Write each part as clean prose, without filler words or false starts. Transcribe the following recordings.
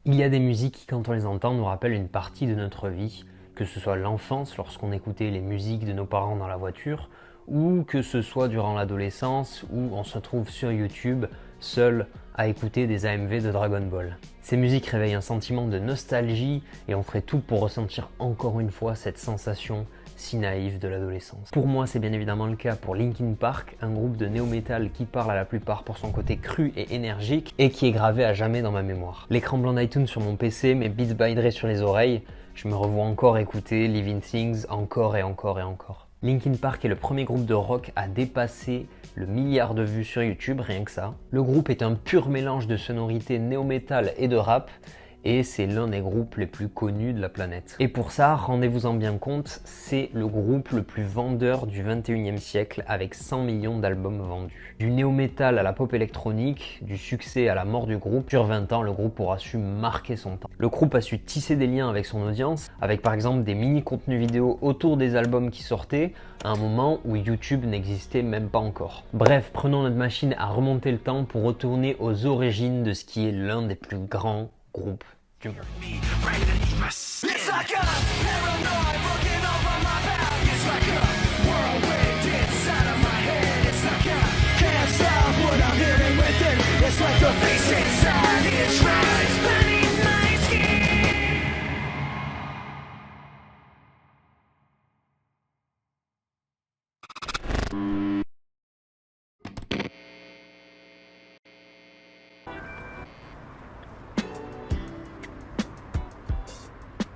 Il y a des musiques qui, quand on les entend, nous rappellent une partie de notre vie, que ce soit l'enfance, lorsqu'on écoutait les musiques de nos parents dans la voiture, ou que ce soit durant l'adolescence, où on se trouve sur YouTube, seul à écouter des AMV de Dragon Ball. Ces musiques réveillent un sentiment de nostalgie et on ferait tout pour ressentir encore une fois cette sensation si naïve de l'adolescence. Pour moi, c'est bien évidemment le cas pour Linkin Park, un groupe de néo-metal qui parle à la plupart pour son côté cru et énergique et qui est gravé à jamais dans ma mémoire. L'écran blanc d'iTunes sur mon PC, mes Beats by Dre sur les oreilles, je me revois encore écouter Living Things encore et encore et encore. Linkin Park est le premier groupe de rock à dépasser le milliard de vues sur YouTube, rien que ça. Le groupe est un pur mélange de sonorités néo-metal et de rap, et c'est l'un des groupes les plus connus de la planète. Et pour ça, rendez-vous-en bien compte, c'est le groupe le plus vendeur du 21e siècle avec 100 millions d'albums vendus. Du néo-metal à la pop électronique, du succès à la mort du groupe, sur 20 ans, le groupe aura su marquer son temps. Le groupe a su tisser des liens avec son audience, avec par exemple des mini-contenus vidéo autour des albums qui sortaient, à un moment où YouTube n'existait même pas encore. Bref, prenons notre machine à remonter le temps pour retourner aux origines de ce qui est l'un des plus grands groupes du monde.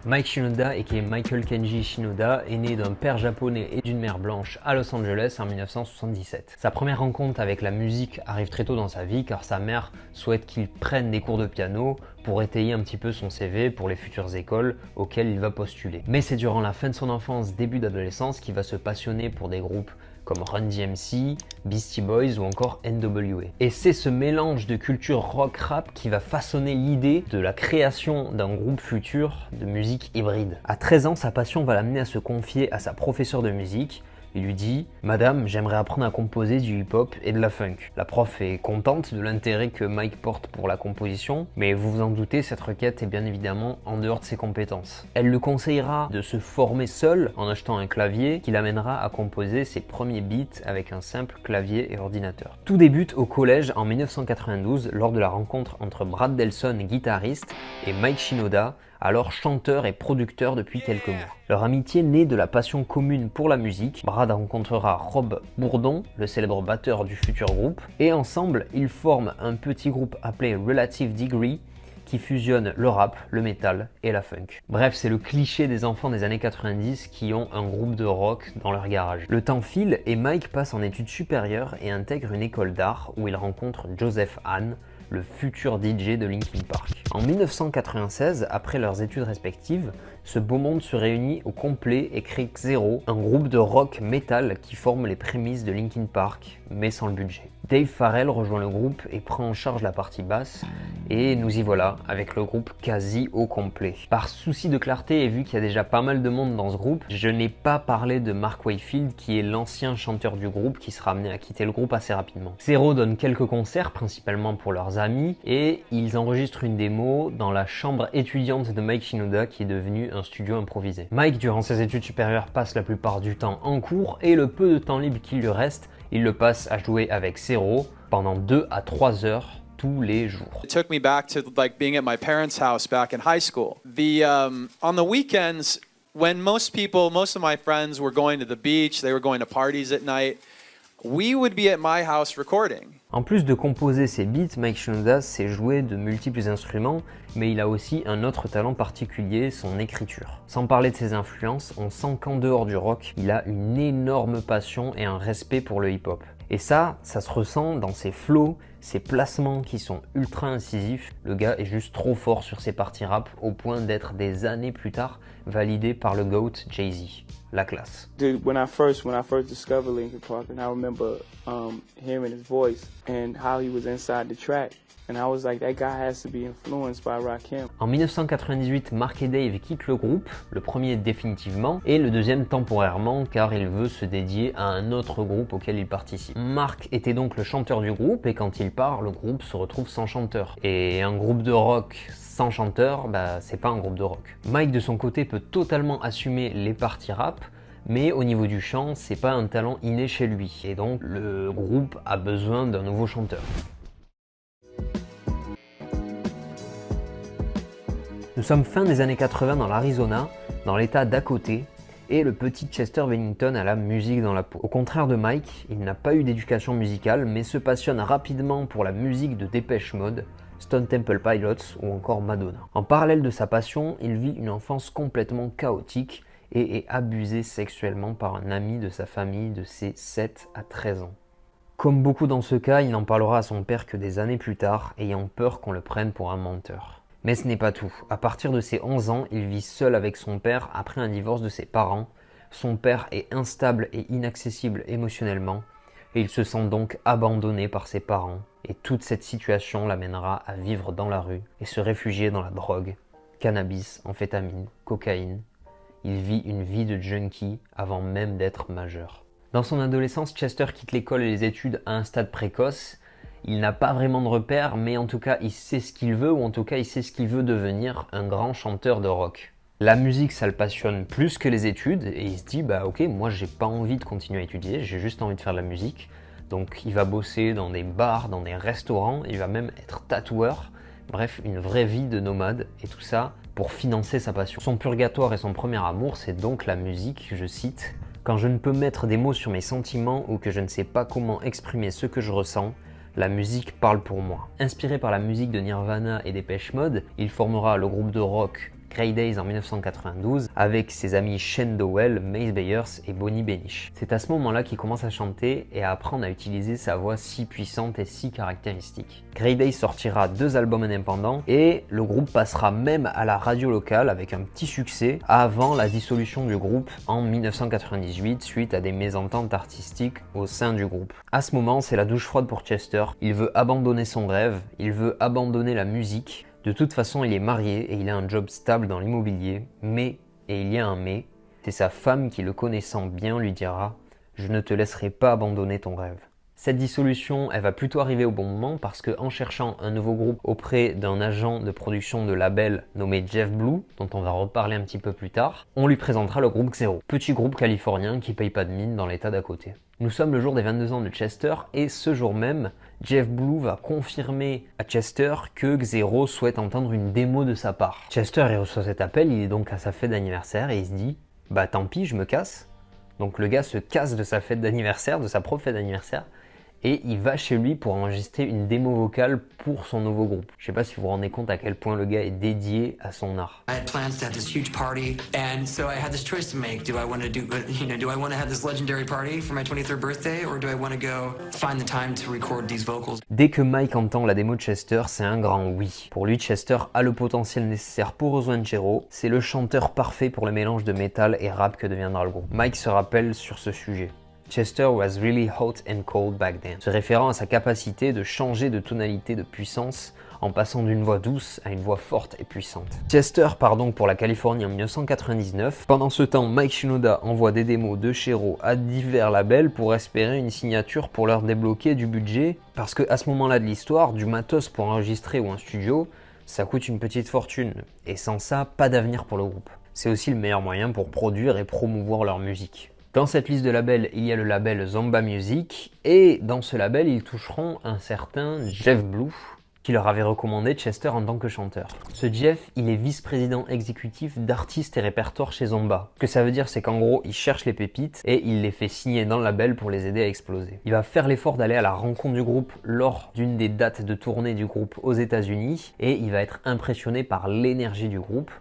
Mike Shinoda, aka Michael Kenji Shinoda, est né d'un père japonais et d'une mère blanche à Los Angeles en 1977. Sa première rencontre avec la musique arrive très tôt dans sa vie car sa mère souhaite qu'il prenne des cours de piano pour étayer un petit peu son CV pour les futures écoles auxquelles il va postuler. Mais c'est durant la fin de son enfance, début d'adolescence, qu'il va se passionner pour des groupes comme Run DMC, Beastie Boys ou encore NWA. Et c'est ce mélange de culture rock-rap qui va façonner l'idée de la création d'un groupe futur de musique hybride. À 13 ans, sa passion va l'amener à se confier à sa professeure de musique. Il lui dit « Madame, j'aimerais apprendre à composer du hip-hop et de la funk ». La prof est contente de l'intérêt que Mike porte pour la composition, mais vous vous en doutez, cette requête est bien évidemment en dehors de ses compétences. Elle le conseillera de se former seul en achetant un clavier qui l'amènera à composer ses premiers beats avec un simple clavier et ordinateur. Tout débute au collège en 1992 lors de la rencontre entre Brad Delson, guitariste, et Mike Shinoda, alors chanteur et producteur depuis quelques mois. Leur amitié naît de la passion commune pour la musique. Brad rencontrera Rob Bourdon, le célèbre batteur du futur groupe, et ensemble, ils forment un petit groupe appelé Relative Degree qui fusionne le rap, le métal et la funk. Bref, c'est le cliché des enfants des années 90 qui ont un groupe de rock dans leur garage. Le temps file et Mike passe en études supérieures et intègre une école d'art où il rencontre Joseph Hahn, le futur DJ de Linkin Park. En 1996, après leurs études respectives, ce beau monde se réunit au complet et crée Xero, un groupe de rock metal qui forme les prémices de Linkin Park, mais sans le budget. Dave Farrell rejoint le groupe et prend en charge la partie basse, et nous y voilà, avec le groupe quasi au complet. Par souci de clarté et vu qu'il y a déjà pas mal de monde dans ce groupe, je n'ai pas parlé de Mark Wakefield qui est l'ancien chanteur du groupe qui sera amené à quitter le groupe assez rapidement. Xero donne quelques concerts, principalement pour leurs amis, et ils enregistrent une démo dans la chambre étudiante de Mike Shinoda qui est devenue un studio improvisé. Mike, durant ses études supérieures, passe la plupart du temps en cours et le peu de temps libre qu'il lui reste, il le passe à jouer avec Xero pendant 2 à 3 heures tous les jours. It took me back to like being at my parents' house back in high school. On the weekends, when most of my friends were going to the beach, they were going to parties at night, we would be at my house recording. En plus de composer ses beats, Mike Shinoda sait jouer de multiples instruments, mais il a aussi un autre talent particulier, son écriture. Sans parler de ses influences, on sent qu'en dehors du rock, il a une énorme passion et un respect pour le hip-hop. Et ça se ressent dans ses flows, ses placements qui sont ultra incisifs. Le gars est juste trop fort sur ses parties rap au point d'être des années plus tard validé par le GOAT Jay-Z. La classe. Dude, when I first discovered Linkin Park, and I remember hearing his voice and how he was inside the track, and I was like, that guy has to be influenced by Rakim. En 1998, Mark et Dave quittent le groupe, le premier définitivement, et le deuxième temporairement car il veut se dédier à un autre groupe auquel il participe. Mark était donc le chanteur du groupe et quand il part, le groupe se retrouve sans chanteur. Et un groupe de rock Sans chanteur, c'est pas un groupe de rock. Mike de son côté peut totalement assumer les parties rap, mais au niveau du chant, c'est pas un talent inné chez lui, et donc le groupe a besoin d'un nouveau chanteur. Nous sommes fin des années 80 dans l'Arizona, dans l'état d'à côté, et le petit Chester Bennington a la musique dans la peau. Au contraire de Mike, il n'a pas eu d'éducation musicale, mais se passionne rapidement pour la musique de Depeche Mode, Stone Temple Pilots ou encore Madonna. En parallèle de sa passion, il vit une enfance complètement chaotique et est abusé sexuellement par un ami de sa famille de ses 7 à 13 ans. Comme beaucoup dans ce cas, il n'en parlera à son père que des années plus tard, ayant peur qu'on le prenne pour un menteur. Mais ce n'est pas tout. À partir de ses 11 ans, il vit seul avec son père après un divorce de ses parents. Son père est instable et inaccessible émotionnellement, et il se sent donc abandonné par ses parents. Et toute cette situation l'amènera à vivre dans la rue et se réfugier dans la drogue, cannabis, amphétamine, cocaïne. Il vit une vie de junkie avant même d'être majeur. Dans son adolescence, Chester quitte l'école et les études à un stade précoce. Il n'a pas vraiment de repères, mais en tout cas, il sait ce qu'il veut, ou en tout cas, il sait ce qu'il veut devenir, un grand chanteur de rock. La musique, ça le passionne plus que les études, et il se dit, ok, moi j'ai pas envie de continuer à étudier, j'ai juste envie de faire de la musique. Donc il va bosser dans des bars, dans des restaurants, il va même être tatoueur. Bref, une vraie vie de nomade, et tout ça pour financer sa passion. Son purgatoire et son premier amour, c'est donc la musique, je cite. « Quand je ne peux mettre des mots sur mes sentiments ou que je ne sais pas comment exprimer ce que je ressens, la musique parle pour moi. » Inspiré par la musique de Nirvana et Depeche Mode, il formera le groupe de rock Grey Days en 1992 avec ses amis Shane Dowell, Mace Bayers et Bonnie Benish. C'est à ce moment-là qu'il commence à chanter et à apprendre à utiliser sa voix si puissante et si caractéristique. Grey Days sortira 2 albums indépendants et le groupe passera même à la radio locale avec un petit succès avant la dissolution du groupe en 1998 suite à des mésententes artistiques au sein du groupe. À ce moment, c'est la douche froide pour Chester. Il veut abandonner son rêve, il veut abandonner la musique. De toute façon, il est marié et il a un job stable dans l'immobilier, mais, et il y a un mais, c'est sa femme qui, le connaissant bien, lui dira « Je ne te laisserai pas abandonner ton rêve ». Cette dissolution, elle va plutôt arriver au bon moment parce qu'en cherchant un nouveau groupe auprès d'un agent de production de label nommé Jeff Blue, dont on va reparler un petit peu plus tard, on lui présentera le groupe Xero, petit groupe californien qui paye pas de mine dans l'état d'à côté. Nous sommes le jour des 22 ans de Chester et ce jour même, Jeff Blue va confirmer à Chester que Xero souhaite entendre une démo de sa part. Chester il reçoit cet appel, il est donc à sa fête d'anniversaire et il se dit « Bah tant pis, je me casse ». Donc le gars se casse de sa fête d'anniversaire, de sa propre fête d'anniversaire, et il va chez lui pour enregistrer une démo vocale pour son nouveau groupe. Je sais pas si vous vous rendez compte à quel point le gars est dédié à son art. I had plans to have this huge party, and so I had this choice to make. Do I want to have this legendary party for my 23rd birthday, or do I want to go find the time to record these vocals? Dès que Mike entend la démo de Chester, c'est un grand oui. Pour lui, Chester a le potentiel nécessaire pour rejoindre Xero. C'est le chanteur parfait pour le mélange de métal et rap que deviendra le groupe. Mike se rappelle sur ce sujet. Chester was really hot and cold back then, se référant à sa capacité de changer de tonalité de puissance en passant d'une voix douce à une voix forte et puissante. Chester part donc pour la Californie en 1999. Pendant ce temps, Mike Shinoda envoie des démos de Xero à divers labels pour espérer une signature pour leur débloquer du budget, parce que à ce moment-là de l'histoire, du matos pour enregistrer ou un studio, ça coûte une petite fortune, et sans ça, pas d'avenir pour le groupe. C'est aussi le meilleur moyen pour produire et promouvoir leur musique. Dans cette liste de labels, il y a le label Zomba Music, et dans ce label, ils toucheront un certain Jeff Blue, qui leur avait recommandé Chester en tant que chanteur. Ce Jeff, il est vice-président exécutif d'artistes et répertoires chez Zomba. Ce que ça veut dire, c'est qu'en gros, il cherche les pépites et il les fait signer dans le label pour les aider à exploser. Il va faire l'effort d'aller à la rencontre du groupe lors d'une des dates de tournée du groupe aux États-Unis, et il va être impressionné par l'énergie du groupe.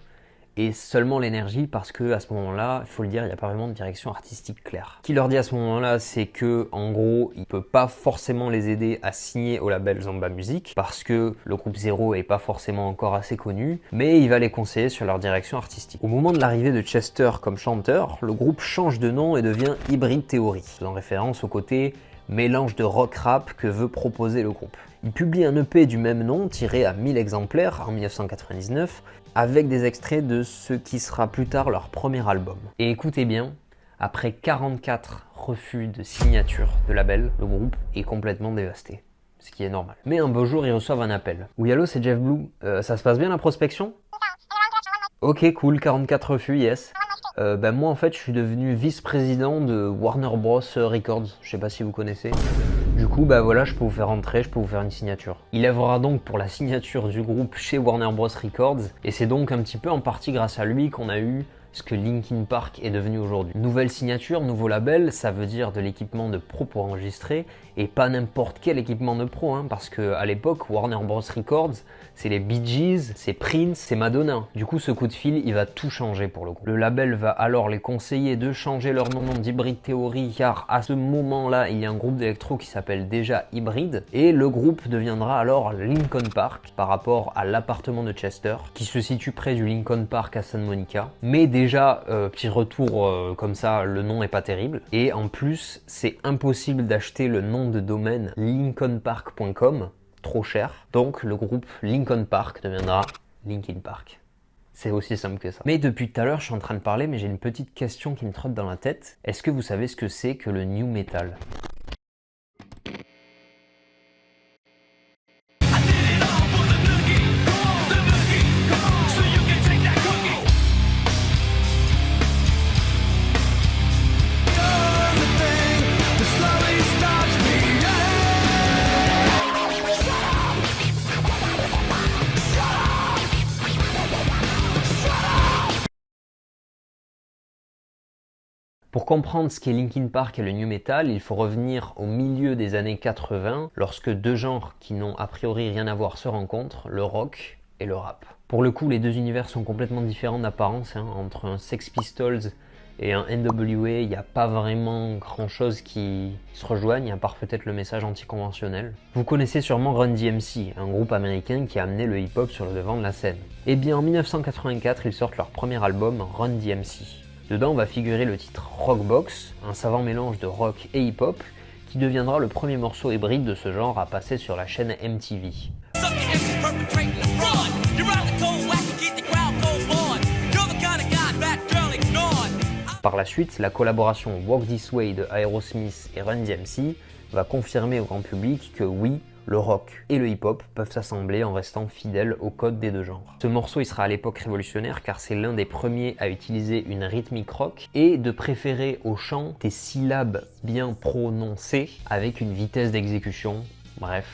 Et seulement l'énergie parce que à ce moment-là, il faut le dire, il n'y a pas vraiment de direction artistique claire. Ce qu'il leur dit à ce moment-là, c'est que en gros, il peut pas forcément les aider à signer au label Zomba Music parce que le groupe Xero est pas forcément encore assez connu, mais il va les conseiller sur leur direction artistique. Au moment de l'arrivée de Chester comme chanteur, le groupe change de nom et devient Hybrid Theory, faisant référence au côté mélange de rock-rap que veut proposer le groupe. Il publie un EP du même nom, tiré à 1000 exemplaires en 1999, avec des extraits de ce qui sera plus tard leur premier album. Et écoutez bien, après 44 refus de signature de label, le groupe est complètement dévasté. ce qui est normal. Mais un beau jour, ils reçoivent un appel. Oui, allô, c'est Jeff Blue. Ça se passe bien la prospection? Ok, cool, 44 refus, yes. Moi, en fait, je suis devenu vice-président de Warner Bros. Records. Je sais pas si vous connaissez. Du coup, voilà, je peux vous faire rentrer, je peux vous faire une signature. Il œuvrera donc pour la signature du groupe chez Warner Bros. Records. Et c'est donc un petit peu en partie grâce à lui qu'on a eu ce que Linkin Park est devenu aujourd'hui. Nouvelle signature, nouveau label, ça veut dire de l'équipement de pro pour enregistrer, et pas n'importe quel équipement de pro, parce que à l'époque, Warner Bros. Records, c'est les Bee Gees, c'est Prince, c'est Madonna. Du coup, ce coup de fil, il va tout changer pour le groupe. Le label va alors les conseiller de changer leur nom d'Hybrid Theory, car à ce moment-là, il y a un groupe d'électro qui s'appelle déjà Hybrid, et le groupe deviendra alors Linkin Park, par rapport à l'appartement de Chester, qui se situe près du Linkin Park à Santa Monica. Mais déjà, petit retour comme ça, le nom est pas terrible. Et en plus, c'est impossible d'acheter le nom de domaine linkinpark.com, trop cher. Donc le groupe Linkin Park deviendra Linkin Park. C'est aussi simple que ça. Mais depuis tout à l'heure, je suis en train de parler, mais j'ai une petite question qui me trotte dans la tête. Est-ce que vous savez ce que c'est que le new metal ? Pour comprendre ce qu'est Linkin Park et le new metal, il faut revenir au milieu des années 80, lorsque deux genres qui n'ont a priori rien à voir se rencontrent, le rock et le rap. Pour le coup, les deux univers sont complètement différents d'apparence, entre un Sex Pistols et un NWA, il n'y a pas vraiment grand chose qui se rejoignent, à part peut-être le message anticonventionnel. Vous connaissez sûrement Run DMC, un groupe américain qui a amené le hip-hop sur le devant de la scène. Et bien en 1984, ils sortent leur premier album, Run DMC. Dedans va figurer le titre Rockbox, un savant mélange de rock et hip-hop, qui deviendra le premier morceau hybride de ce genre à passer sur la chaîne MTV. Par la suite, la collaboration Walk This Way de Aerosmith et Run DMC va confirmer au grand public que oui, le rock et le hip-hop peuvent s'assembler en restant fidèles au code des deux genres. Ce morceau il sera à l'époque révolutionnaire car c'est l'un des premiers à utiliser une rythmique rock et de préférer au chant des syllabes bien prononcées avec une vitesse d'exécution, bref,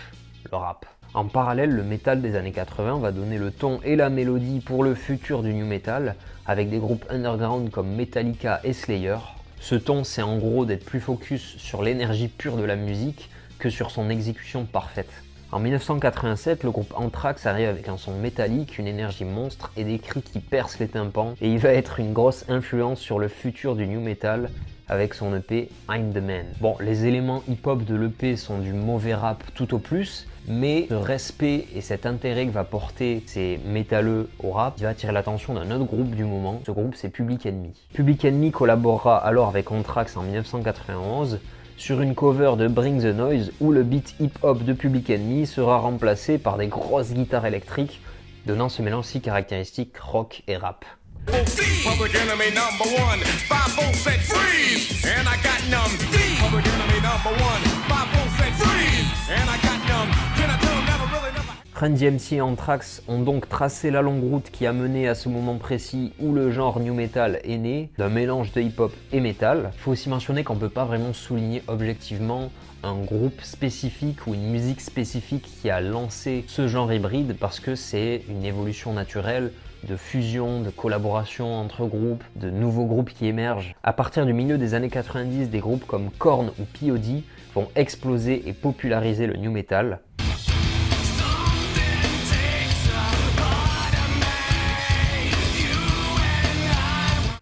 le rap. En parallèle, le métal des années 80 va donner le ton et la mélodie pour le futur du new metal avec des groupes underground comme Metallica et Slayer. Ce ton, c'est en gros d'être plus focus sur l'énergie pure de la musique que sur son exécution parfaite. En 1987, le groupe Anthrax arrive avec un son métallique, une énergie monstre et des cris qui percent les tympans, et il va être une grosse influence sur le futur du new metal avec son EP I'm the Man. Bon, les éléments hip-hop de l'EP sont du mauvais rap tout au plus, mais ce respect et cet intérêt que va porter ces métalleux au rap va attirer l'attention d'un autre groupe du moment. Ce groupe, c'est Public Enemy. Public Enemy collaborera alors avec Anthrax en 1991 sur une cover de Bring the Noise où le beat hip-hop de Public Enemy sera remplacé par des grosses guitares électriques, donnant ce mélange si caractéristique rock et rap. Public Enemy number one, 5-4 said freeze, and I got numb. Public Enemy number one, 5-4 said freeze, and I got numb. Can I tell them never really never... Run DMC et Anthrax ont donc tracé la longue route qui a mené à ce moment précis où le genre new metal est né, d'un mélange de hip-hop et metal. Il faut aussi mentionner qu'on ne peut pas vraiment souligner objectivement un groupe spécifique ou une musique spécifique qui a lancé ce genre hybride parce que c'est une évolution naturelle de fusion, de collaboration entre groupes, de nouveaux groupes qui émergent. À partir du milieu des années 90, des groupes comme Korn ou POD vont exploser et populariser le new metal.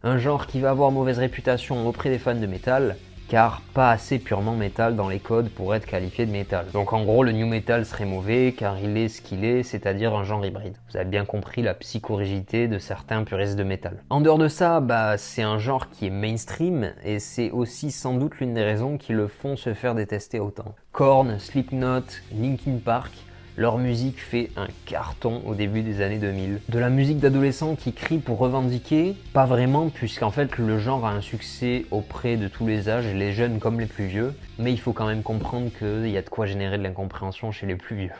Un genre qui va avoir mauvaise réputation auprès des fans de métal, car pas assez purement métal dans les codes pour être qualifié de métal. Donc en gros, le new metal serait mauvais car il est ce qu'il est, c'est-à-dire un genre hybride. Vous avez bien compris la psychorigidité de certains puristes de métal. En dehors de ça, c'est un genre qui est mainstream et c'est aussi sans doute l'une des raisons qui le font se faire détester autant. Korn, Slipknot, Linkin Park, Leur musique fait un carton au début des années 2000. De la musique d'adolescents qui crient pour revendiquer, pas vraiment, puisqu'en fait le genre a un succès auprès de tous les âges, les jeunes comme les plus vieux, mais il faut quand même comprendre qu'il y a de quoi générer de l'incompréhension chez les plus vieux.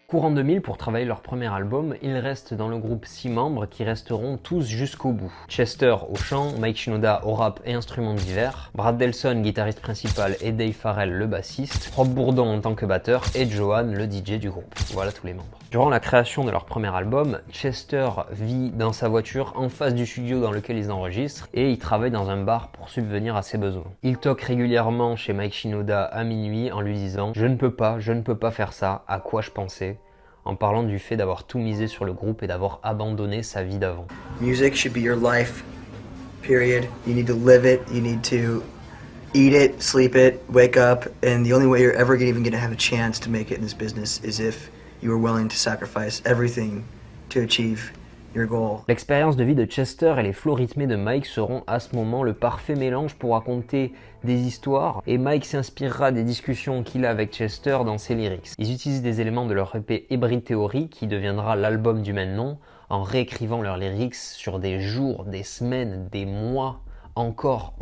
Courant 2000, pour travailler leur premier album, ils restent dans le groupe 6 membres qui resteront tous jusqu'au bout. Chester au chant, Mike Shinoda au rap et instruments divers, Brad Delson, guitariste principal, et Dave Farrell, le bassiste, Rob Bourdon en tant que batteur et Johan, le DJ du groupe. Voilà tous les membres. Durant la création de leur premier album, Chester vit dans sa voiture en face du studio dans lequel ils enregistrent et il travaille dans un bar pour subvenir à ses besoins. Il toque régulièrement chez Mike Shinoda à minuit en lui disant « Je ne peux pas faire ça, à quoi je pensais ?» en parlant du fait d'avoir tout misé sur le groupe et d'avoir abandonné sa vie d'avant. Music should be your life, period. You need to live it, you need to eat it, sleep it, wake up, and the only way you're ever even going to have a chance to make it in this business is if you are willing to sacrifice everything to achieve your goal. L'expérience de vie de Chester et les flots rythmés de Mike seront à ce moment le parfait mélange pour raconter des histoires et Mike s'inspirera des discussions qu'il a avec Chester dans ses lyrics. Ils utilisent des éléments de leur EP Hybrid Theory qui deviendra l'album du même nom en réécrivant leurs lyrics sur des jours, des semaines, des mois. Encore.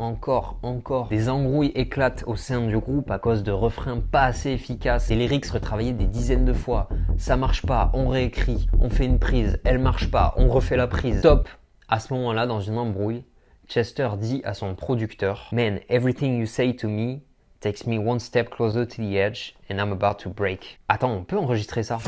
Des embrouilles éclatent au sein du groupe à cause de refrains pas assez efficaces. Les lyrics retravaillés des dizaines de fois. Ça marche pas, on réécrit, on fait une prise, elle marche pas, on refait la prise. Top! À ce moment-là, dans une embrouille, Chester dit à son producteur « Man, everything you say to me takes me one step closer to the edge and I'm about to break. » Attends, on peut enregistrer ça?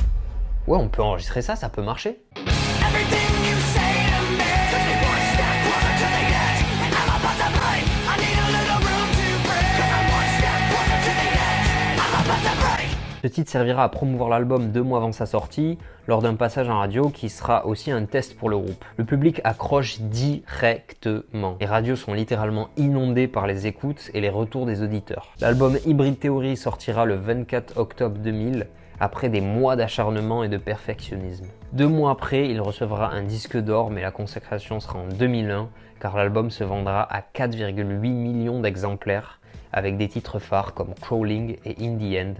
Ouais, on peut enregistrer ça, ça peut marcher. Everything you say to me takes me one step closer to the edge and I'm about to break. I need a little room to breathe 'cause I'm one step closer to the edge. I'm about to break. Ce titre servira à promouvoir l'album 2 mois avant sa sortie, lors d'un passage en radio qui sera aussi un test pour le groupe. Le public accroche directement. Les radios sont littéralement inondées par les écoutes et les retours des auditeurs. L'album Hybrid Theory sortira le 24 octobre 2000, après des mois d'acharnement et de perfectionnisme. 2 mois après, il recevra un disque d'or, mais la consécration sera en 2001, car l'album se vendra à 4,8 millions d'exemplaires, avec des titres phares comme Crawling et In the End.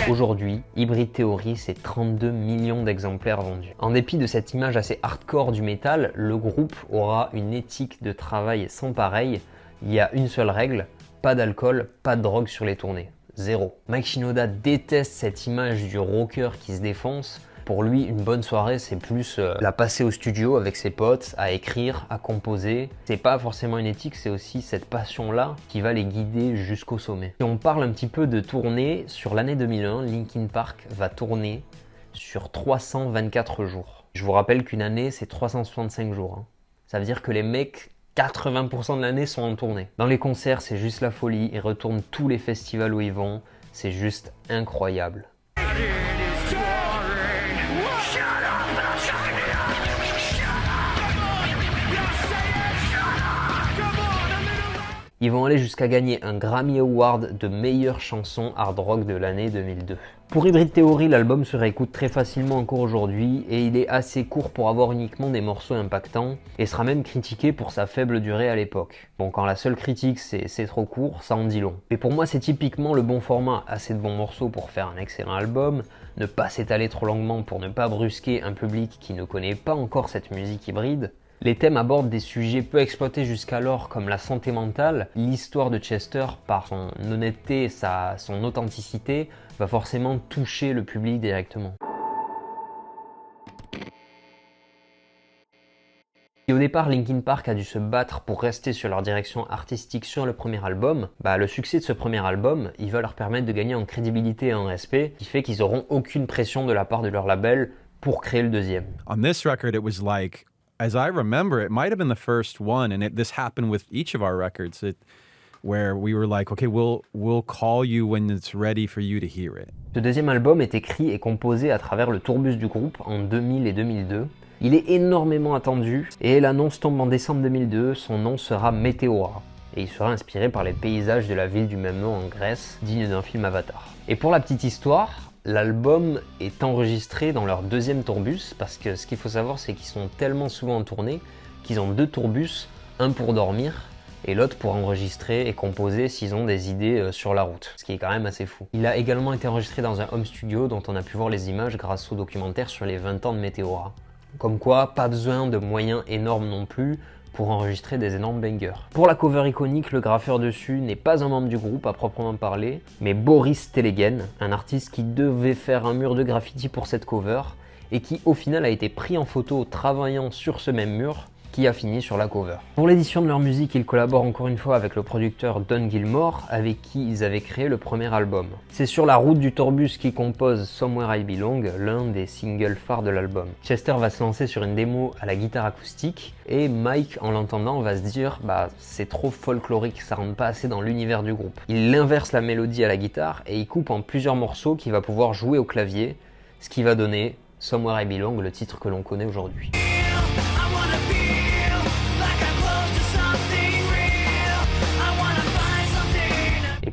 Aujourd'hui, Hybrid Theory, c'est 32 millions d'exemplaires vendus. En dépit de cette image assez hardcore du métal, le groupe aura une éthique de travail sans pareil. Il y a une seule règle, pas d'alcool, pas de drogue sur les tournées. Zéro. Mike Shinoda déteste cette image du rocker qui se défonce. Pour lui, une bonne soirée, c'est plus la passer au studio avec ses potes, à écrire, à composer. C'est pas forcément une éthique, c'est aussi cette passion-là qui va les guider jusqu'au sommet. Si on parle un petit peu de tournée, sur l'année 2001, Linkin Park va tourner sur 324 jours. Je vous rappelle qu'une année, c'est 365 jours. Hein. Ça veut dire que les mecs, 80% de l'année sont en tournée. Dans les concerts, c'est juste la folie. Ils retournent tous les festivals où ils vont. C'est juste incroyable. Ils vont aller jusqu'à gagner un Grammy Award de meilleure chanson hard rock de l'année 2002. Pour Hybrid Theory, l'album se réécoute très facilement encore aujourd'hui et il est assez court pour avoir uniquement des morceaux impactants et sera même critiqué pour sa faible durée à l'époque. Bon, quand la seule critique c'est trop court, ça en dit long. Mais pour moi, c'est typiquement le bon format, assez de bons morceaux pour faire un excellent album, ne pas s'étaler trop longuement pour ne pas brusquer un public qui ne connaît pas encore cette musique hybride. Les thèmes abordent des sujets peu exploités jusqu'alors comme la santé mentale. L'histoire de Chester, par son honnêteté et son authenticité, va forcément toucher le public directement. Et au départ, Linkin Park a dû se battre pour rester sur leur direction artistique sur le premier album. Le succès de ce premier album, il va leur permettre de gagner en crédibilité et en respect, qui fait qu'ils n'auront aucune pression de la part de leur label pour créer le deuxième. On this record, it was like, as I remember, it might have been the first one, and this happened with each of our records, where we were like, okay, we'll call you when it's ready for you to hear it. Ce deuxième album est écrit et composé à travers le tourbus du groupe en 2000 et 2002. Il est énormément attendu et l'annonce tombe en décembre 2002, son nom sera Meteora. et il sera inspiré par les paysages de la ville du même nom en Grèce, digne d'un film Avatar. Et pour la petite histoire, l'album est enregistré dans leur deuxième tourbus, parce que ce qu'il faut savoir, c'est qu'ils sont tellement souvent en tournée qu'ils ont 2 tourbus, un pour dormir et l'autre pour enregistrer et composer s'ils ont des idées sur la route, ce qui est quand même assez fou. Il a également été enregistré dans un home studio dont on a pu voir les images grâce au documentaire sur les 20 ans de Meteora. Comme quoi, pas besoin de moyens énormes non plus pour enregistrer des énormes bangers. Pour la cover iconique, le graffeur dessus n'est pas un membre du groupe à proprement parler, mais Boris Telegen, un artiste qui devait faire un mur de graffiti pour cette cover et qui au final a été pris en photo travaillant sur ce même mur qui a fini sur la cover. Pour l'édition de leur musique, ils collaborent encore une fois avec le producteur Don Gilmore, avec qui ils avaient créé le premier album. C'est sur la route du tourbus qu'ils composent Somewhere I Belong, l'un des singles phares de l'album. Chester va se lancer sur une démo à la guitare acoustique, et Mike, en l'entendant, va se dire « c'est trop folklorique, ça rentre pas assez dans l'univers du groupe ». Il inverse la mélodie à la guitare, et il coupe en plusieurs morceaux qu'il va pouvoir jouer au clavier, ce qui va donner Somewhere I Belong, le titre que l'on connaît aujourd'hui.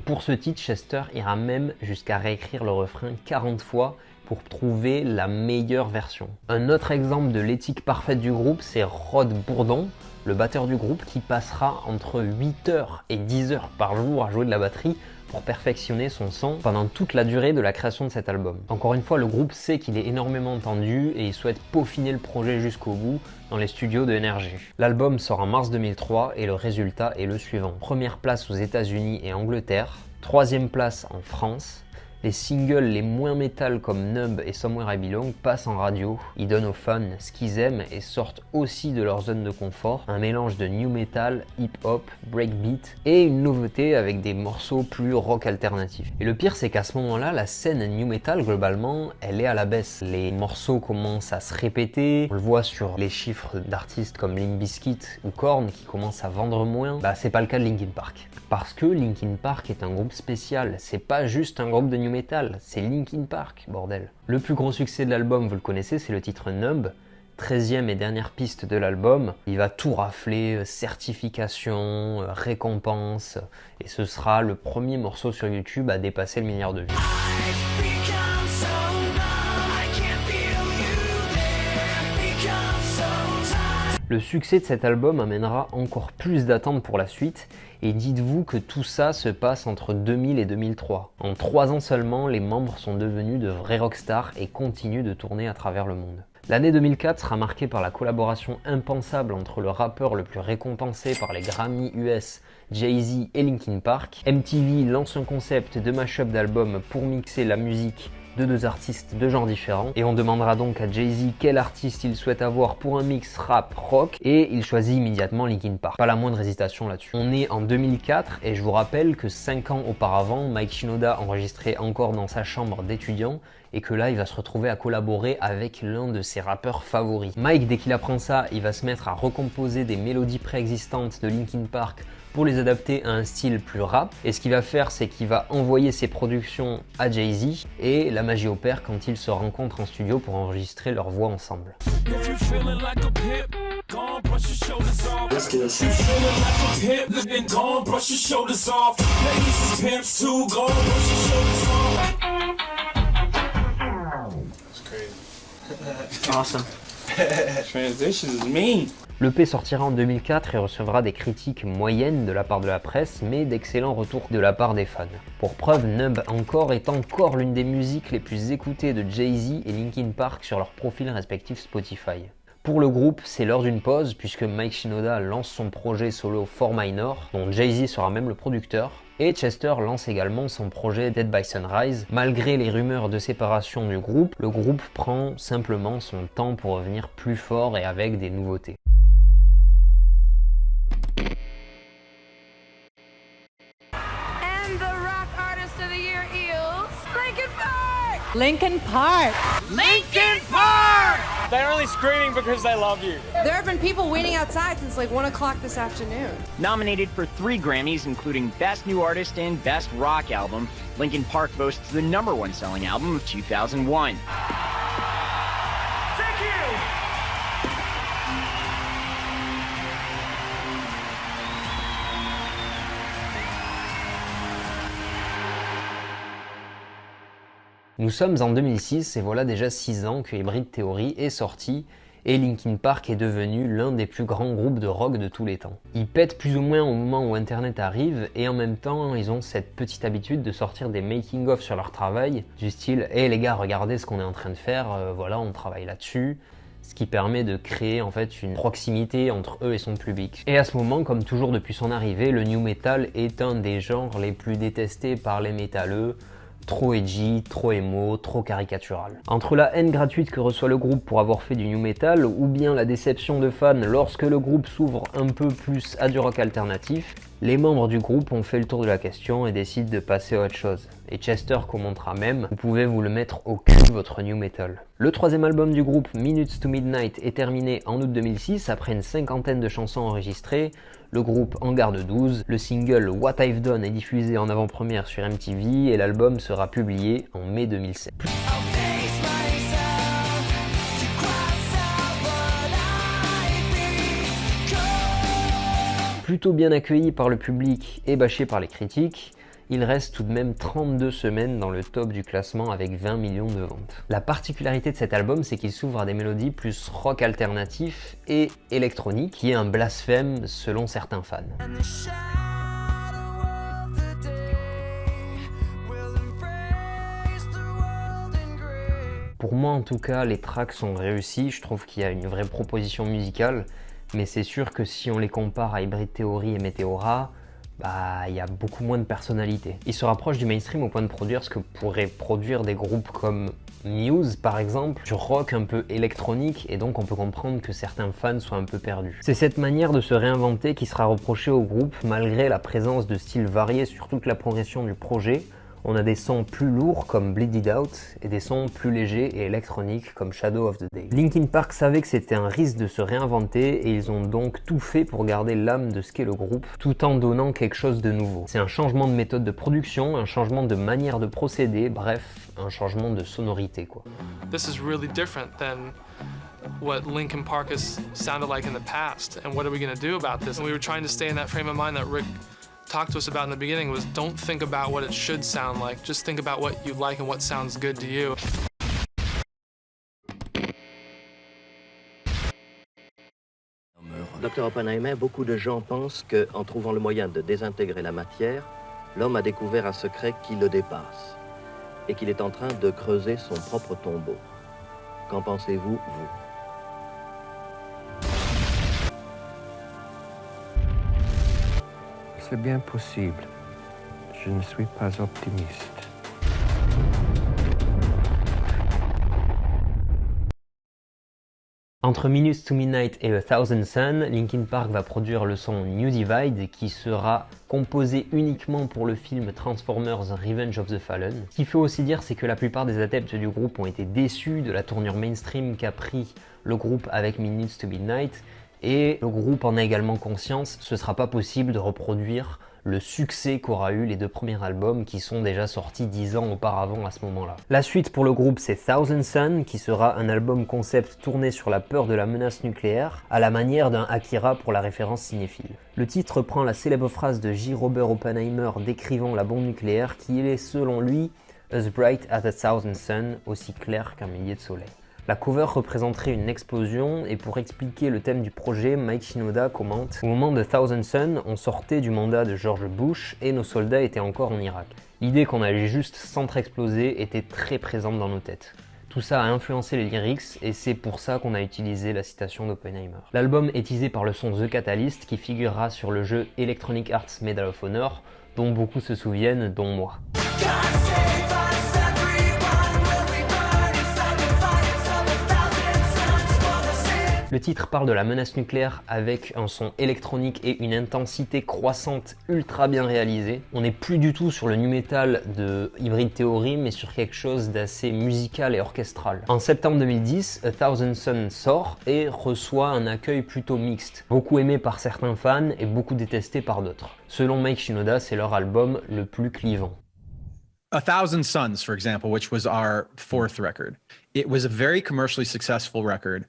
Pour ce titre, Chester ira même jusqu'à réécrire le refrain 40 fois pour trouver la meilleure version. Un autre exemple de l'éthique parfaite du groupe, c'est Rod Bourdon, le batteur du groupe, qui passera entre 8h et 10h par jour à jouer de la batterie pour perfectionner son son pendant toute la durée de la création de cet album. Encore une fois, le groupe sait qu'il est énormément tendu et il souhaite peaufiner le projet jusqu'au bout dans les studios de NRJ. L'album sort en mars 2003 et le résultat est le suivant. Première place aux États-Unis et Angleterre, 3e place en France. Les singles les moins métal comme Numb et Somewhere I Belong passent en radio. Ils donnent aux fans ce qu'ils aiment et sortent aussi de leur zone de confort. Un mélange de new metal, hip-hop, breakbeat et une nouveauté avec des morceaux plus rock alternatifs. Et le pire, c'est qu'à ce moment-là, la scène new metal, globalement, elle est à la baisse. Les morceaux commencent à se répéter. On le voit sur les chiffres d'artistes comme Limp Bizkit ou Korn qui commencent à vendre moins. C'est pas le cas de Linkin Park. Parce que Linkin Park est un groupe spécial. C'est pas juste un groupe de new metal, c'est Linkin Park, bordel. Le plus gros succès de l'album, vous le connaissez, c'est le titre Numb, 13e et dernière piste de l'album. Il va tout rafler, certification, récompense, et ce sera le premier morceau sur YouTube à dépasser le milliard de vues. Le succès de cet album amènera encore plus d'attentes pour la suite, et dites-vous que tout ça se passe entre 2000 et 2003. En 3 ans seulement, les membres sont devenus de vrais rockstars et continuent de tourner à travers le monde. L'année 2004 sera marquée par la collaboration impensable entre le rappeur le plus récompensé par les Grammy US, Jay-Z et Linkin Park. MTV lance un concept de mashup d'album pour mixer la musique de 2 artistes de genres différents, et on demandera donc à Jay-Z quel artiste il souhaite avoir pour un mix rap rock, et il choisit immédiatement Linkin Park. Pas la moindre hésitation là-dessus. On est en 2004 et je vous rappelle que 5 ans auparavant, Mike Shinoda enregistrait encore dans sa chambre d'étudiant, et que là il va se retrouver à collaborer avec l'un de ses rappeurs favoris. Mike, dès qu'il apprend ça, il va se mettre à recomposer des mélodies préexistantes de Linkin Park pour les adapter à un style plus rap, et ce qu'il va faire, c'est qu'il va envoyer ses productions à Jay-Z, et la magie opère quand ils se rencontrent en studio pour enregistrer leurs voix ensemble. Awesome. Transition is mean. L'EP sortira en 2004 et recevra des critiques moyennes de la part de la presse, mais d'excellents retours de la part des fans. Pour preuve, Numb encore est encore l'une des musiques les plus écoutées de Jay-Z et Linkin Park sur leurs profils respectifs Spotify. Pour le groupe, c'est l'heure d'une pause puisque Mike Shinoda lance son projet solo 4 Minor, dont Jay-Z sera même le producteur, et Chester lance également son projet Dead by Sunrise. Malgré les rumeurs de séparation du groupe, le groupe prend simplement son temps pour revenir plus fort et avec des nouveautés. And the rock artist of the year is Linkin Park! Linkin Park! Linkin Park! They're only screaming because they love you. There have been people waiting outside since like 1 o'clock this afternoon. Nominated for 3 Grammys, including Best New Artist and Best Rock Album, Linkin Park boasts the #1 selling album of 2001. Thank you! Nous sommes en 2006 et voilà déjà 6 ans que Hybrid Theory est sorti et Linkin Park est devenu l'un des plus grands groupes de rock de tous les temps. Ils pètent plus ou moins au moment où Internet arrive et en même temps ils ont cette petite habitude de sortir des making-of sur leur travail du style « Hey les gars, regardez ce qu'on est en train de faire, voilà on travaille là-dessus ». Ce qui permet de créer en fait une proximité entre eux et son public. Et à ce moment, comme toujours depuis son arrivée, le new metal est un des genres les plus détestés par les métalleux, trop edgy, trop émo, trop caricatural. Entre la haine gratuite que reçoit le groupe pour avoir fait du new metal, ou bien la déception de fans lorsque le groupe s'ouvre un peu plus à du rock alternatif, les membres du groupe ont fait le tour de la question et décident de passer à autre chose. Et Chester commentera même, vous pouvez vous le mettre au cul votre new metal. Le troisième album du groupe, Minutes to Midnight, est terminé en août 2006 après une cinquantaine de chansons enregistrées. Le groupe en garde 12, le single What I've Done est diffusé en avant-première sur MTV et l'album sera publié en mai 2007. Plutôt bien accueilli par le public et bâché par les critiques, il reste tout de même 32 semaines dans le top du classement avec 20 millions de ventes. La particularité de cet album, c'est qu'il s'ouvre à des mélodies plus rock alternatif et électronique, qui est un blasphème selon certains fans. Pour moi en tout cas, les tracks sont réussis, je trouve qu'il y a une vraie proposition musicale, mais c'est sûr que si on les compare à Hybrid Theory et Meteora, il y a beaucoup moins de personnalité. Il se rapproche du mainstream au point de produire ce que pourraient produire des groupes comme Muse par exemple, du rock un peu électronique, et donc on peut comprendre que certains fans soient un peu perdus. C'est cette manière de se réinventer qui sera reprochée au groupe malgré la présence de styles variés sur toute la progression du projet. On a des sons plus lourds comme Bleed It Out et des sons plus légers et électroniques comme Shadow of the Day. Linkin Park savait que c'était un risque de se réinventer et ils ont donc tout fait pour garder l'âme de ce qu'est le groupe tout en donnant quelque chose de nouveau. C'est un changement de méthode de production, un changement de manière de procéder, bref, un changement de sonorité quoi. This is really different than what Linkin Park has sounded like in the past, and what are we going to do about this? And we were trying to stay in that frame of mind that Rick talked to us about in the beginning, was don't think about what it should sound like, just think about what you like and what sounds good to you. Dr Oppenheimer, beaucoup de gens pensent qu'en trouvant le moyen de désintégrer la matière, l'homme a découvert un secret qui le dépasse et qu'il est en train de creuser son propre tombeau. Qu'en pensez-vous, vous? C'est bien possible. Je ne suis pas optimiste. Entre Minutes to Midnight et A Thousand Sun, Linkin Park va produire le son New Divide qui sera composé uniquement pour le film Transformers Revenge of the Fallen. Ce qu'il faut aussi dire, c'est que la plupart des adeptes du groupe ont été déçus de la tournure mainstream qu'a pris le groupe avec Minutes to Midnight, et le groupe en a également conscience, ce sera pas possible de reproduire le succès qu'aura eu les deux premiers albums qui sont déjà sortis 10 ans auparavant à ce moment-là. La suite pour le groupe, c'est Thousand Sun, qui sera un album concept tourné sur la peur de la menace nucléaire, à la manière d'un Akira pour la référence cinéphile. Le titre reprend la célèbre phrase de J. Robert Oppenheimer décrivant la bombe nucléaire qui est, selon lui, as bright as a thousand sun, aussi clair qu'un millier de soleils. La cover représenterait une explosion et pour expliquer le thème du projet, Mike Shinoda commente « Au moment de Thousand Sun, on sortait du mandat de George Bush et nos soldats étaient encore en Irak. L'idée qu'on allait juste s'entre-exploser était très présente dans nos têtes. Tout ça a influencé les lyrics et c'est pour ça qu'on a utilisé la citation d'Oppenheimer. L'album est teasé par le son The Catalyst qui figurera sur le jeu Electronic Arts Medal of Honor, dont beaucoup se souviennent, dont moi. Le titre parle de la menace nucléaire avec un son électronique et une intensité croissante ultra bien réalisée. On n'est plus du tout sur le nu metal de Hybrid Theory, mais sur quelque chose d'assez musical et orchestral. En septembre 2010, A Thousand Sun sort et reçoit un accueil plutôt mixte, beaucoup aimé par certains fans et beaucoup détesté par d'autres. Selon Mike Shinoda, c'est leur album le plus clivant. A Thousand Suns, for example, which was our fourth record, it was a very commercially successful record.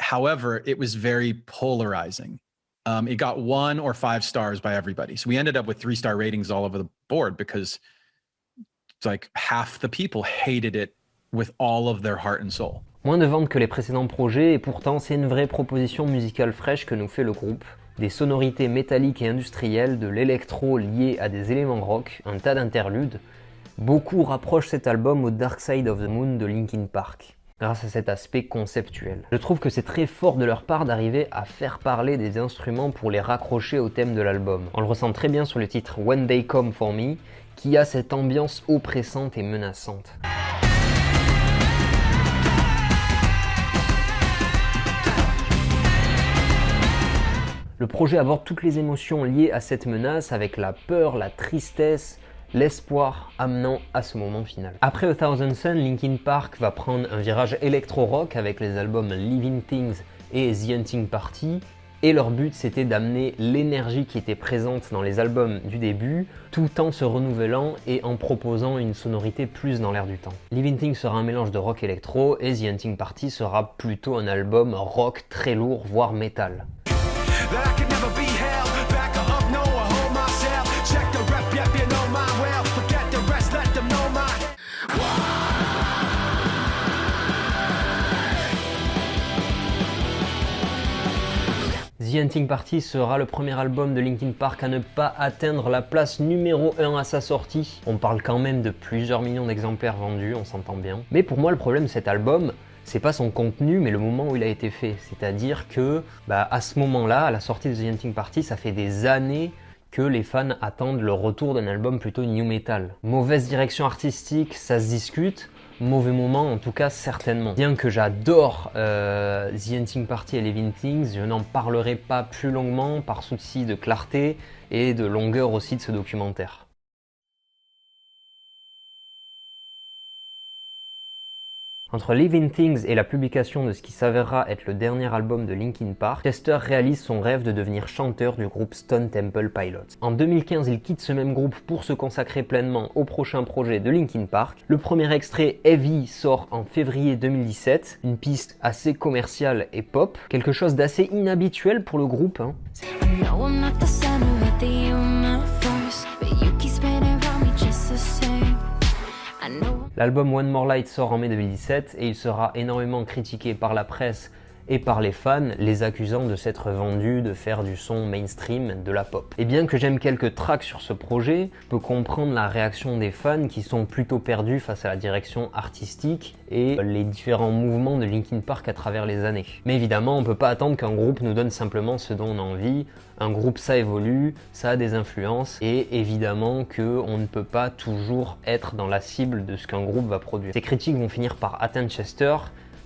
However, it was very polarizing. It got 1 or 5 stars by everybody. So we ended up with 3-star ratings all over the board because It's like half the people hated it with all of their heart and soul. Moins de ventes que les précédents projets, et pourtant c'est une vraie proposition musicale fraîche que nous fait le groupe. Des sonorités métalliques et industrielles, de l'électro lié à des éléments rock, un tas d'interludes. Beaucoup rapprochent cet album au Dark Side of the Moon de Linkin Park, grâce à cet aspect conceptuel. Je trouve que c'est très fort de leur part d'arriver à faire parler des instruments pour les raccrocher au thème de l'album. On le ressent très bien sur le titre When They Come For Me, qui a cette ambiance oppressante et menaçante. Le projet aborde toutes les émotions liées à cette menace avec la peur, la tristesse, l'espoir amenant à ce moment final. Après A Thousand Suns, Linkin Park va prendre un virage électro-rock avec les albums Living Things et The Hunting Party, et leur but c'était d'amener l'énergie qui était présente dans les albums du début, tout en se renouvelant et en proposant une sonorité plus dans l'air du temps. Living Things sera un mélange de rock électro et The Hunting Party sera plutôt un album rock très lourd, voire métal. The Hunting Party sera le premier album de Linkin Park à ne pas atteindre la place numéro 1 à sa sortie. On parle quand même de plusieurs millions d'exemplaires vendus, on s'entend bien. Mais pour moi le problème de cet album, c'est pas son contenu mais le moment où il a été fait. C'est-à-dire que à ce moment-là, à la sortie de The Hunting Party, ça fait des années que les fans attendent le retour d'un album plutôt new metal. Mauvaise direction artistique, ça se discute. Mauvais moment, en tout cas certainement. Bien que j'adore The Hunting Party et Living Things, je n'en parlerai pas plus longuement par souci de clarté et de longueur aussi de ce documentaire. Entre Living Things et la publication de ce qui s'avérera être le dernier album de Linkin Park, Chester réalise son rêve de devenir chanteur du groupe Stone Temple Pilots. En 2015, il quitte ce même groupe pour se consacrer pleinement au prochain projet de Linkin Park. Le premier extrait, Heavy, sort en février 2017, une piste assez commerciale et pop, quelque chose d'assez inhabituel pour le groupe. L'album One More Light sort en mai 2017 et il sera énormément critiqué par la presse et par les fans, les accusant de s'être vendu, de faire du son mainstream, de la pop. Et bien que j'aime quelques tracks sur ce projet, je peux comprendre la réaction des fans qui sont plutôt perdus face à la direction artistique et les différents mouvements de Linkin Park à travers les années. Mais évidemment, on ne peut pas attendre qu'un groupe nous donne simplement ce dont on a envie. Un groupe, ça évolue, ça a des influences et évidemment qu'on ne peut pas toujours être dans la cible de ce qu'un groupe va produire. Ces critiques vont finir par atteindre Chester,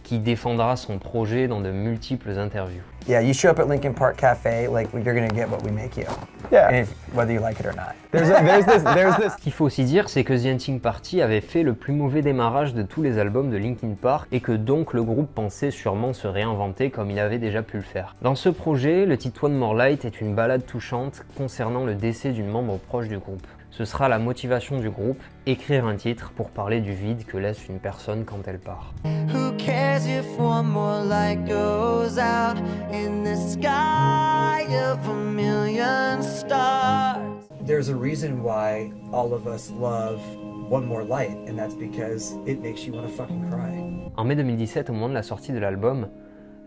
qui défendra son projet dans de multiples interviews. Yeah, you show up at Linkin Park Cafe, like you're gonna get what we make you. Yeah. And whether you like it or not. There's this. Ce qu'il faut aussi dire, c'est que The Hunting Party avait fait le plus mauvais démarrage de tous les albums de Linkin Park et que donc le groupe pensait sûrement se réinventer comme il avait déjà pu le faire. Dans ce projet, le titre One More Light est une ballade touchante concernant le décès d'une membre proche du groupe. Ce sera la motivation du groupe, écrire un titre pour parler du vide que laisse une personne quand elle part. Who cares if one more light goes out in the sky of a million stars? There's a reason why all of us love One More Light, and that's because it makes you want to fucking cry. En mai 2017, au moment de la sortie de l'album,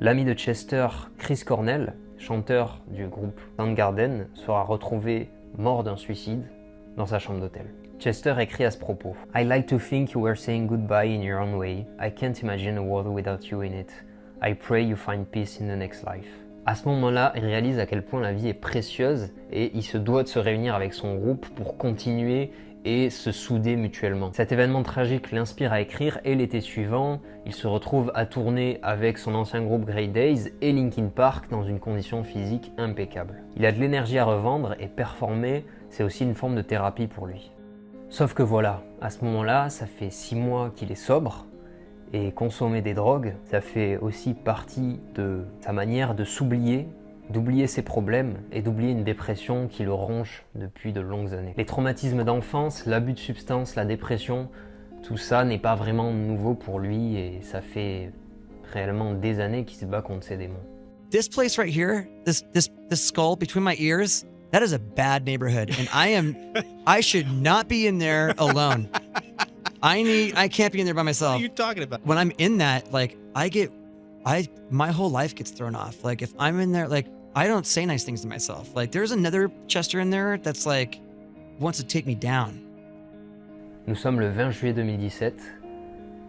l'ami de Chester, Chris Cornell, chanteur du groupe Soundgarden, sera retrouvé mort d'un suicide dans sa chambre d'hôtel. Chester écrit à ce propos: I like to think you were saying goodbye in your own way. I can't imagine a world without you in it. I pray you find peace in the next life. À ce moment-là, il réalise à quel point la vie est précieuse et il se doit de se réunir avec son groupe pour continuer et se souder mutuellement. Cet événement tragique l'inspire à écrire et l'été suivant, il se retrouve à tourner avec son ancien groupe Grey Days et Linkin Park dans une condition physique impeccable. Il a de l'énergie à revendre et performer, c'est aussi une forme de thérapie pour lui. Sauf que voilà, à ce moment-là, ça fait 6 mois qu'il est sobre et consommer des drogues, ça fait aussi partie de sa manière de s'oublier, d'oublier ses problèmes et d'oublier une dépression qui le ronge depuis de longues années. Les traumatismes d'enfance, l'abus de substances, la dépression, tout ça n'est pas vraiment nouveau pour lui et ça fait réellement des années qu'il se bat contre ses démons. This place right here, this skull between my ears, that is a bad neighborhood and I should not be in there alone. I can't be in there by myself. What are you talking about? When I'm in that, like, my whole life gets thrown off. Like, if I'm in there, like, I don't say nice things to myself. Like, there's another Chester in there that's like, wants to take me down. Nous sommes le 20 juillet 2017.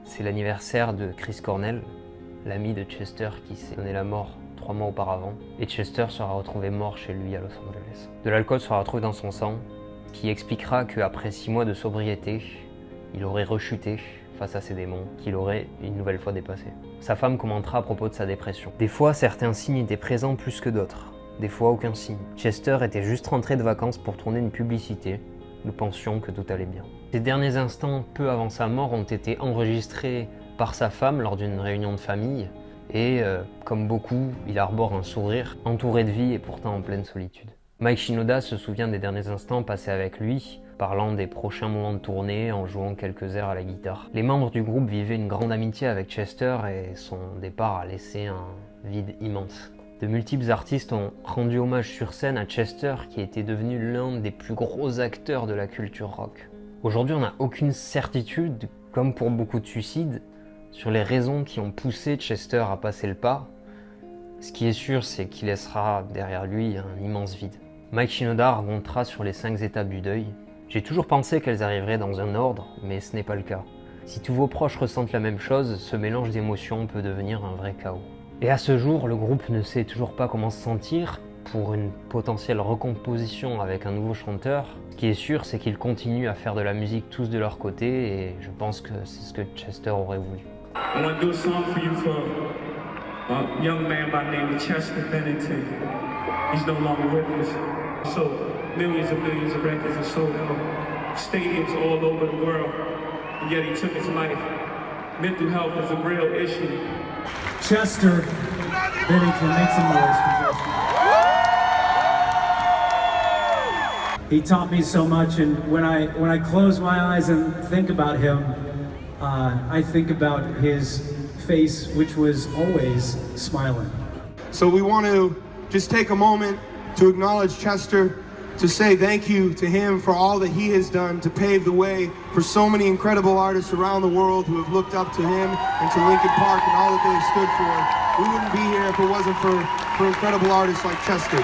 C'est l'anniversaire de Chris Cornell, l'ami de Chester qui s'est donné la mort 3 mois auparavant. Et Chester sera retrouvé mort chez lui à Los Angeles. De l'alcool sera retrouvé dans son sang, qui expliquera qu'après 6 mois de sobriété, il aurait rechuté face à ses démons, qu'il aurait une nouvelle fois dépassé. Sa femme commentera à propos de sa dépression. Des fois, certains signes étaient présents plus que d'autres. Des fois, aucun signe. Chester était juste rentré de vacances pour tourner une publicité. Nous pensions que tout allait bien. Ces derniers instants, peu avant sa mort, ont été enregistrés par sa femme lors d'une réunion de famille. Et, comme beaucoup, il arbore un sourire, entouré de vie et pourtant en pleine solitude. Mike Shinoda se souvient des derniers instants passés avec lui, parlant des prochains moments de tournée en jouant quelques airs à la guitare. Les membres du groupe vivaient une grande amitié avec Chester et son départ a laissé un vide immense. De multiples artistes ont rendu hommage sur scène à Chester qui était devenu l'un des plus gros acteurs de la culture rock. Aujourd'hui, on n'a aucune certitude, comme pour beaucoup de suicides, sur les raisons qui ont poussé Chester à passer le pas. Ce qui est sûr, c'est qu'il laissera derrière lui un immense vide. Mike Shinoda racontera sur les 5 étapes du deuil. J'ai toujours pensé qu'elles arriveraient dans un ordre, mais ce n'est pas le cas. Si tous vos proches ressentent la même chose, ce mélange d'émotions peut devenir un vrai chaos. Et à ce jour, le groupe ne sait toujours pas comment se sentir pour une potentielle recomposition avec un nouveau chanteur. Ce qui est sûr, c'est qu'ils continuent à faire de la musique tous de leur côté et je pense que c'est ce que Chester aurait voulu. I want to do a song for you for a young man by the name of Chester Bennington. He's no longer with us. So millions and millions of records are sold out, stadiums all over the world, and yet he took his life. Mental health is a real issue. Chester Bennington, make some noise for Chester. He taught me so much, and when I close my eyes and think about him, I think about his face, which was always smiling. So we want to just take a moment to acknowledge Chester, to say thank you to him for all that he has done to pave the way for so many incredible artists around the world who have looked up to him and to Linkin Park and all that they have stood for. We wouldn't be here if it wasn't for incredible artists like Chester.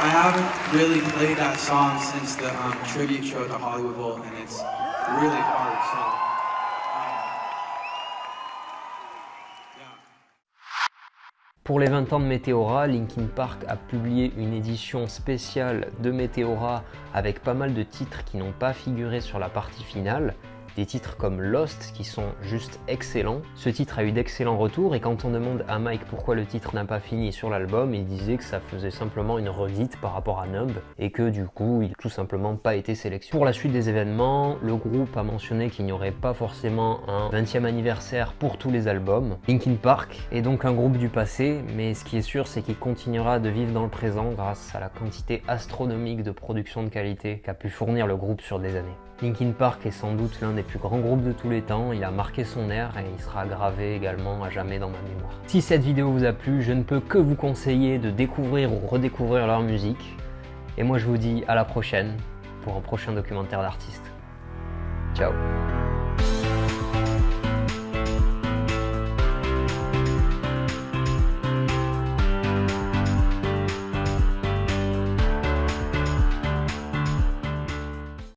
I haven't really played that song since the tribute show at the Hollywood Bowl, and it's really hard, so. Pour les 20 ans de Meteora, Linkin Park a publié une édition spéciale de Meteora avec pas mal de titres qui n'ont pas figuré sur la partie finale. Des titres comme Lost qui sont juste excellents. Ce titre a eu d'excellents retours et quand on demande à Mike pourquoi le titre n'a pas fini sur l'album, il disait que ça faisait simplement une redite par rapport à Numb et que du coup il n'a tout simplement pas été sélectionné. Pour la suite des événements, le groupe a mentionné qu'il n'y aurait pas forcément un 20e anniversaire pour tous les albums. Linkin Park est donc un groupe du passé, mais ce qui est sûr c'est qu'il continuera de vivre dans le présent grâce à la quantité astronomique de production de qualité qu'a pu fournir le groupe sur des années. Linkin Park est sans doute l'un des des plus grands groupes de tous les temps, il a marqué son ère et il sera gravé également à jamais dans ma mémoire. Si cette vidéo vous a plu, je ne peux que vous conseiller de découvrir ou redécouvrir leur musique. Et moi je vous dis à la prochaine pour un prochain documentaire d'artiste. Ciao.